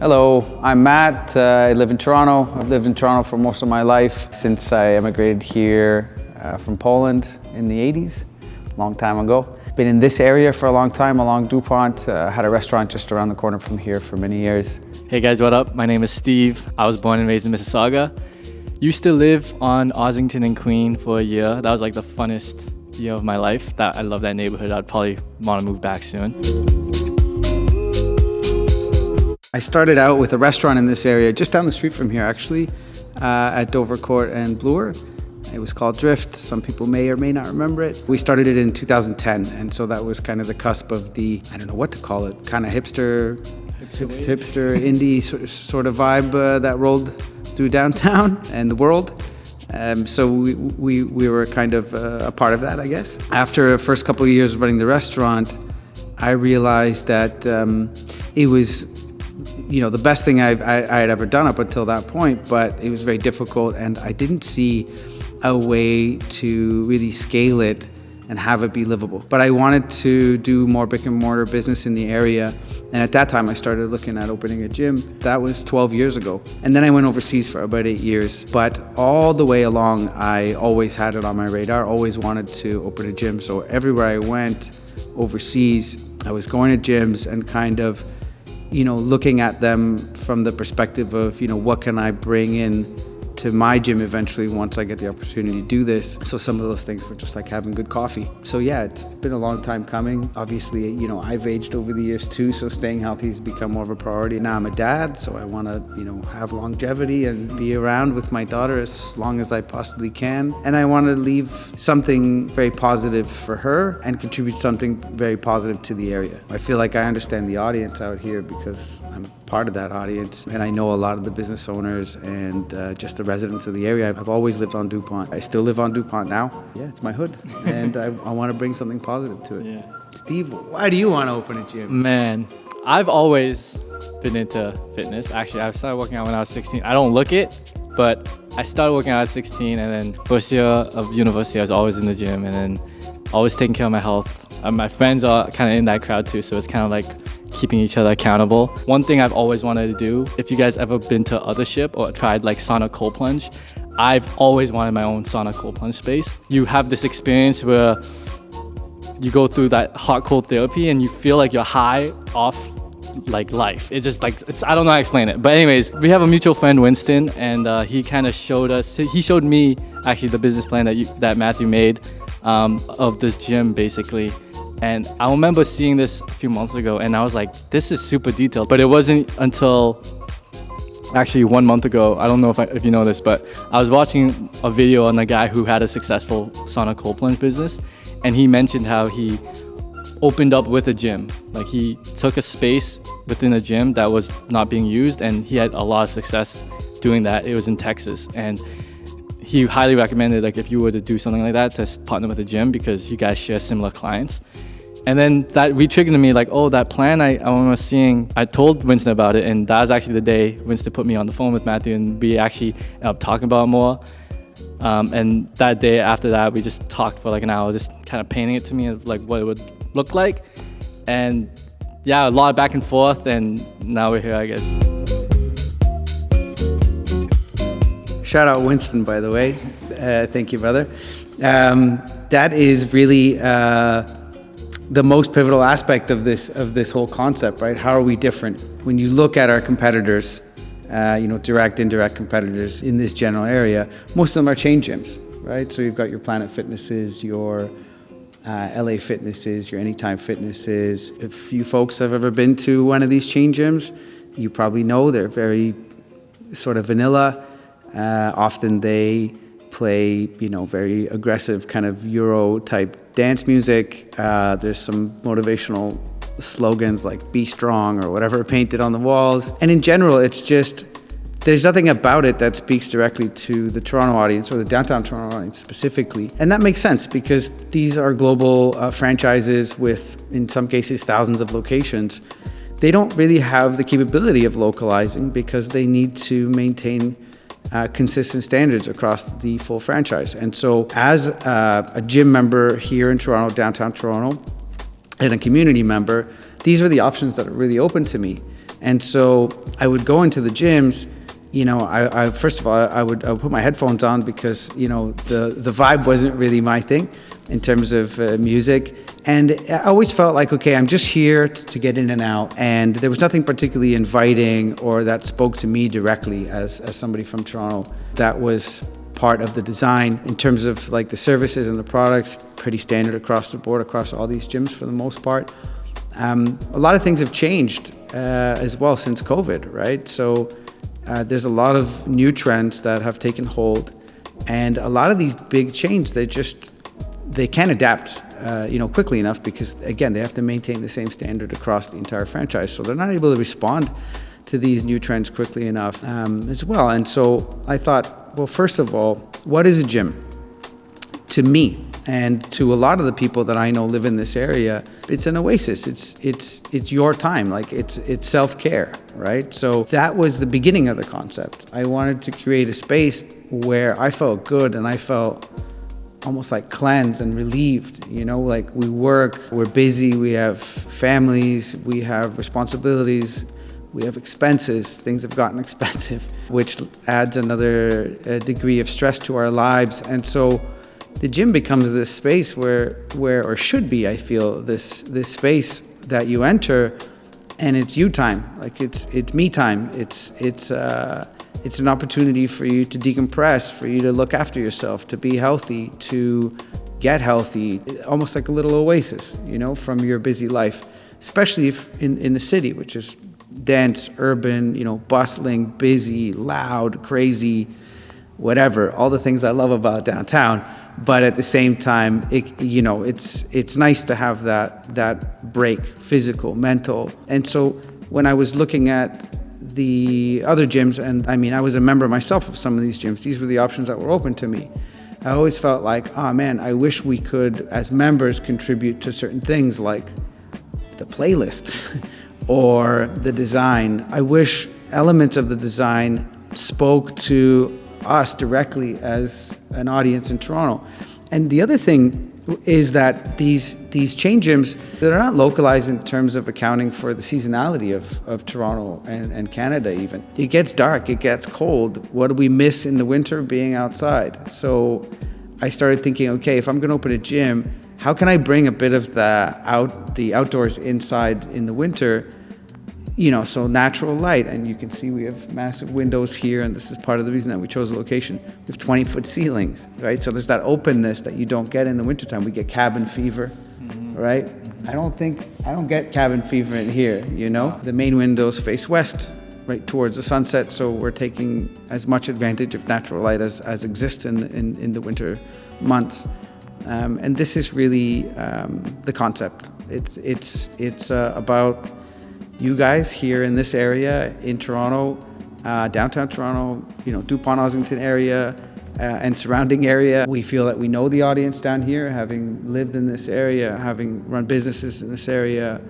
Hello, I'm Matt. I live in Toronto. I've lived in Toronto for most of my life since I emigrated here from Poland in the 80s, a long time ago. Been in this area for a long time along Dupont. Had a restaurant just around the corner from here for many years. Hey guys, what up? My name is Steve. I was born and raised in Mississauga. Used to live on Ossington and Queen for a year. That was like the funnest year of my life. I love that neighborhood. I'd probably want to move back soon. I started out with a restaurant in this area, just down the street from here actually, at Dovercourt and Bloor. It was called Drift. Some people may or may not remember it. We started it in 2010, and so that was kind of the cusp of the, I don't know what to call it, kind of hipster indie sort of vibe that rolled through downtown and the world. So we were kind of a part of that, I guess. After the first couple of years of running the restaurant, I realized that it was the best thing I had ever done up until that point, but it was very difficult, and I didn't see a way to really scale it and have it be livable. But I wanted to do more brick and mortar business in the area, and at that time I started looking at opening a gym. That was 12 years ago. And then I went overseas for about 8 years. But all the way along, I always had it on my radar, always wanted to open a gym. So everywhere I went overseas, I was going to gyms and kind of looking at them from the perspective of, what can I bring in to my gym eventually once I get the opportunity to do this. So some of those things were just like having good coffee. So yeah, it's been a long time coming. Obviously, I've aged over the years too, so staying healthy has become more of a priority. Now I'm a dad, so I want to, have longevity and be around with my daughter as long as I possibly can. And I want to leave something very positive for her and contribute something very positive to the area. I feel like I understand the audience out here because I'm part of that audience, and I know a lot of the business owners and just the residents of the area. I've always lived on Dupont. I still live on Dupont now. Yeah, it's my hood, and I want to bring something positive to it. Yeah. Steve, why do you want to open a gym? Man, I've always been into fitness. Actually, I started working out when I was 16. I don't look it, but I started working out at 16, and then first year of university, I was always in the gym, and then always taking care of my health. My friends are kind of in that crowd too, so it's kind of like keeping each other accountable. One thing I've always wanted to do, if you guys ever been to Othership or tried like sauna cold plunge, I've always wanted my own sauna cold plunge space. You have this experience where you go through that hot cold therapy and you feel like you're high off like life. It's just like, I don't know how to explain it. But anyways, we have a mutual friend, Winston, and he kind of he showed me actually the business plan that Matthew made of this gym basically. And I remember seeing this a few months ago, and I was like, this is super detailed. But it wasn't until actually 1 month ago, I don't know if you know this, but I was watching a video on a guy who had a successful sauna cold plunge business, and he mentioned how he opened up with a gym. Like he took a space within a gym that was not being used, and he had a lot of success doing that. It was in Texas, and he highly recommended, like, if you were to do something like that, to partner with a gym because you guys share similar clients. And then that re-triggered me, like, oh, that plan I remember seeing, I told Winston about it, and that was actually the day Winston put me on the phone with Matthew, and we actually ended up talking about it more. And that day after that, we just talked for like an hour, just kind of painting it to me of like what it would look like. And yeah, a lot of back and forth, and now we're here, I guess. Shout out Winston, by the way. Thank you, brother. That is really the most pivotal aspect of this whole concept, right? How are we different? When you look at our competitors, direct, indirect competitors in this general area, most of them are chain gyms, right? So you've got your Planet Fitnesses, your LA Fitnesses, your Anytime Fitnesses. If you folks have ever been to one of these chain gyms, you probably know they're very sort of vanilla. Often they play, very aggressive kind of Euro type dance music. There's some motivational slogans like "Be Strong" or whatever painted on the walls. And in general, it's just, there's nothing about it that speaks directly to the Toronto audience or the downtown Toronto audience specifically. And that makes sense because these are global franchises with, in some cases, thousands of locations. They don't really have the capability of localizing because they need to maintain consistent standards across the full franchise. And so as a gym member here in Toronto, downtown Toronto, and a community member, these are the options that are really open to me. And so I would go into the gyms. I first of all, I would put my headphones on because, the vibe wasn't really my thing in terms of music. And I always felt like, okay, I'm just here to get in and out. And there was nothing particularly inviting or that spoke to me directly as somebody from Toronto. That was part of the design in terms of like the services and the products, pretty standard across the board, across all these gyms for the most part. A lot of things have changed as well since COVID, right? So there's a lot of new trends that have taken hold, and a lot of these big chains, they can't adapt quickly enough because, again, they have to maintain the same standard across the entire franchise. So they're not able to respond to these new trends quickly enough as well. And so I thought, well, first of all, what is a gym? To me, and to a lot of the people that I know live in this area, it's an oasis. It's your time. Like it's self-care, right? So that was the beginning of the concept. I wanted to create a space where I felt good and I felt almost like cleansed and relieved. Like we work, we're busy, we have families, we have responsibilities, we have expenses. Things have gotten expensive, which adds another degree of stress to our lives. And so the gym becomes this space where or should be, I feel, this space that you enter, and it's you time. Like it's me time. It's an opportunity for you to decompress, for you to look after yourself, to be healthy, to get healthy, almost like a little oasis, from your busy life, especially if in the city, which is dense, urban, bustling, busy, loud, crazy, whatever, all the things I love about downtown. But at the same time, it's nice to have that break, physical, mental. And so when I was looking at the other gyms, and I was a member myself of some of these gyms, these were the options that were open to me. I always felt like, oh man, I wish we could, as members, contribute to certain things like the playlist or the design. I wish elements of the design spoke to us directly as an audience in Toronto. And the other thing is that these chain gyms, they're not localized in terms of accounting for the seasonality of Toronto and Canada even. It gets dark, it gets cold. What do we miss in the winter being outside? So I started thinking, okay, if I'm gonna open a gym, how can I bring a bit of the outdoors inside in the winter? So natural light, and you can see we have massive windows here, and this is part of the reason that we chose the location. We have 20-foot ceilings, right? So there's that openness that you don't get in the wintertime. We get cabin fever, right? I don't get cabin fever in here, The main windows face west, right towards the sunset, so we're taking as much advantage of natural light as exists in the winter months. And this is really the concept. It's about you guys here in this area in Toronto, downtown Toronto, Dupont Ossington area and surrounding area. We feel that we know the audience down here, having lived in this area, having run businesses in this area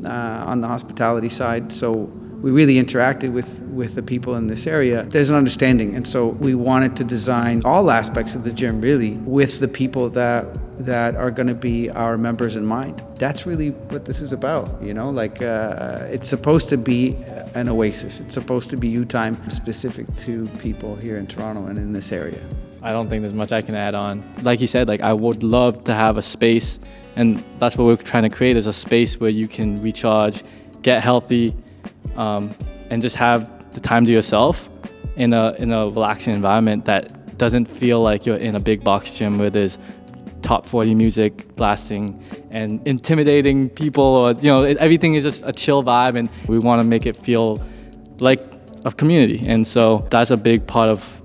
on the hospitality side. So we really interacted with the people in this area. There's an understanding, and so we wanted to design all aspects of the gym really with the people that are going to be our members in mind. That's really what this is about, it's supposed to be an oasis. It's supposed to be you time specific to people here in Toronto and in this area. I don't think there's much I can add on. Like you said, I would love to have a space, and that's what we're trying to create, is a space where you can recharge, get healthy, and just have the time to yourself in a relaxing environment that doesn't feel like you're in a big box gym where there's top 40 music blasting and intimidating people, or everything is just a chill vibe, and we want to make it feel like a community. And so that's a big part of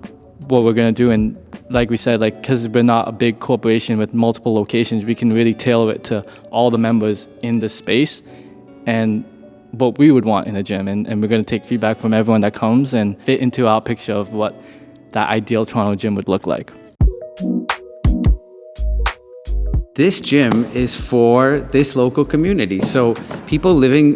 what we're going to do. And like we said, because we're not a big corporation with multiple locations, we can really tailor it to all the members in the space and what we would want in a gym. And we're going to take feedback from everyone that comes and fit into our picture of what that ideal Toronto gym would look like. This gym is for this local community. So people living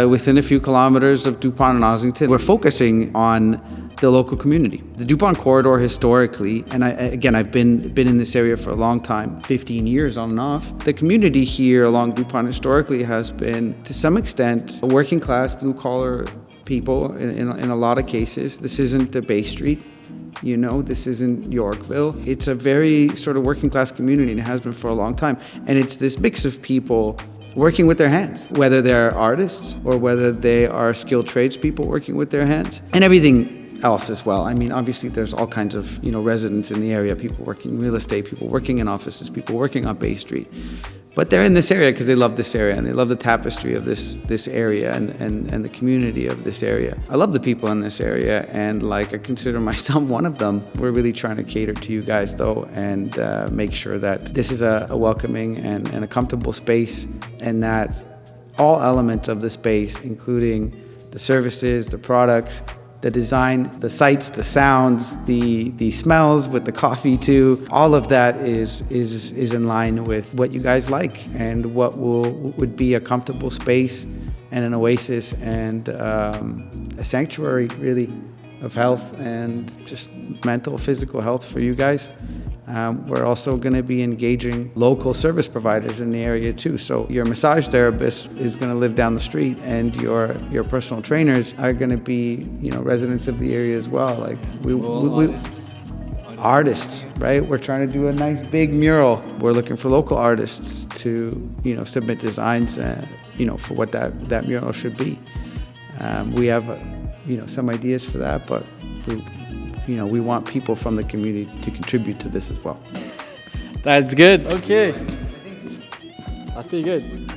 within a few kilometers of Dupont and Ossington, we're focusing on the local community. The Dupont corridor historically, and I've been in this area for a long time, 15 years on and off. The community here along Dupont historically has been, to some extent, a working class, blue collar people in a lot of cases. This isn't the Bay Street. You know, this isn't Yorkville. It's a very sort of working class community, and it has been for a long time. And it's this mix of people working with their hands, whether they're artists or whether they are skilled tradespeople working with their hands, and everything else as well. I mean, obviously there's all kinds of, residents in the area, people working in real estate, people working in offices, people working on Bay Street. But they're in this area because they love this area and they love the tapestry of this area and the community of this area. I love the people in this area, and I consider myself one of them. We're really trying to cater to you guys though, and make sure that this is a welcoming and a comfortable space, and that all elements of the space, including the services, the products, the design, the sights, the sounds, the smells with the coffee too, all of that is in line with what you guys like and what would be a comfortable space and an oasis and a sanctuary really of health and just mental, physical health for you guys. We're also going to be engaging local service providers in the area too. So your massage therapist is going to live down the street, and your personal trainers are going to be, residents of the area as well. Artists, right? We're trying to do a nice big mural. We're looking for local artists to, submit designs, for what that mural should be. We have, some ideas for that, but we want people from the community to contribute to this as well. That's good. Okay. That's pretty good.